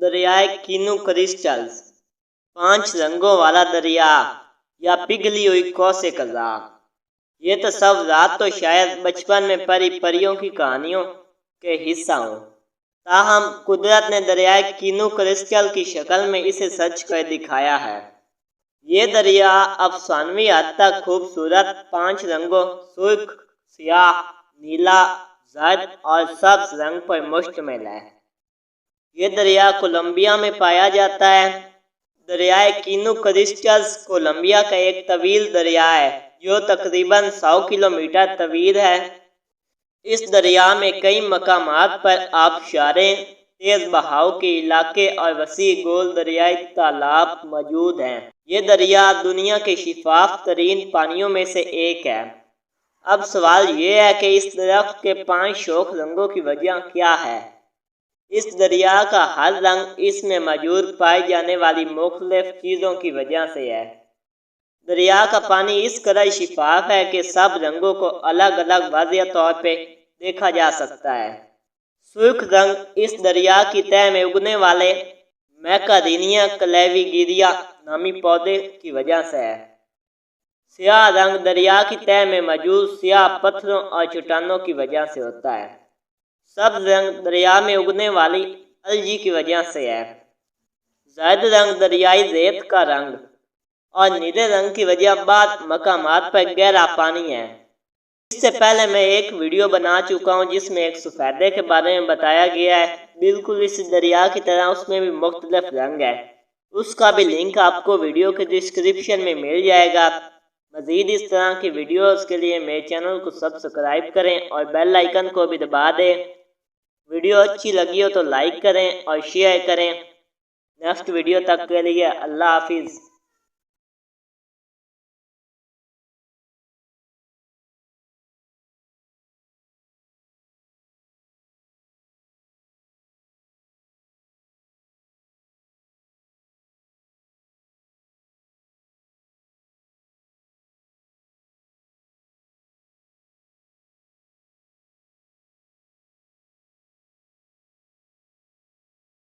دریائے کینو کرسٹلز، 5 رنگوں والا دریا یا پگھلی ہوئی قوس قزح۔ یہ تصورات تو شاید بچپن میں پری پریوں کی کہانیوں کے حصہ ہوں، تاہم قدرت نے دریائے کینو کرسٹل کی شکل میں اسے سچ کر دکھایا ہے۔ یہ دریا افسانوی حد تک خوبصورت 5 رنگوں سرخ، سیاہ، نیلا، زرد اور سبز رنگ پر مشتمل ہے۔ یہ دریا کولمبیا میں پایا جاتا ہے۔ دریائے کینو کرسٹلز کولمبیا کا ایک طویل دریا ہے جو تقریباً 100 کلومیٹر طویل ہے۔ اس دریا میں کئی مقامات پر آبشاریں، تیز بہاؤ کے علاقے اور وسیع گول دریائی تالاب موجود ہیں۔ یہ دریا دنیا کے شفاف ترین پانیوں میں سے ایک ہے۔ اب سوال یہ ہے کہ اس درخت کے 5 شوخ رنگوں کی وجہ کیا ہے؟ اس دریا کا ہر رنگ اس میں موجود پائی جانے والی مختلف چیزوں کی وجہ سے ہے۔ دریا کا پانی اس قدر شفاف ہے کہ سب رنگوں کو الگ الگ واضح طور پہ دیکھا جا سکتا ہے۔ سرخ رنگ اس دریا کی تہہ میں اگنے والے میکارینیا کلیویگیریا نامی پودے کی وجہ سے ہے۔ سیاہ رنگ دریا کی تہہ میں موجود سیاہ پتھروں اور چٹانوں کی وجہ سے ہوتا ہے۔ سبز رنگ دریا میں اگنے والی الجی کی وجہ سے ہے۔ زرد رنگ دریائی ریت کا رنگ اور نیلے رنگ کی وجہ بعض مقامات پر گہرا پانی ہے۔ اس سے پہلے میں ایک ویڈیو بنا چکا ہوں جس میں ایک سفیدے کے بارے میں بتایا گیا ہے، بالکل اس دریا کی طرح اس میں بھی مختلف رنگ ہے۔ اس کا بھی لنک آپ کو ویڈیو کے ڈسکرپشن میں مل جائے گا۔ مزید اس طرح کی ویڈیوز کے لیے میرے چینل کو سبسکرائب کریں اور بیل آئیکن کو بھی دبا دیں۔ ویڈیو اچھی لگی ہو تو لائک کریں اور شیئر کریں۔ نیکسٹ ویڈیو تک کے لیے اللہ حافظ۔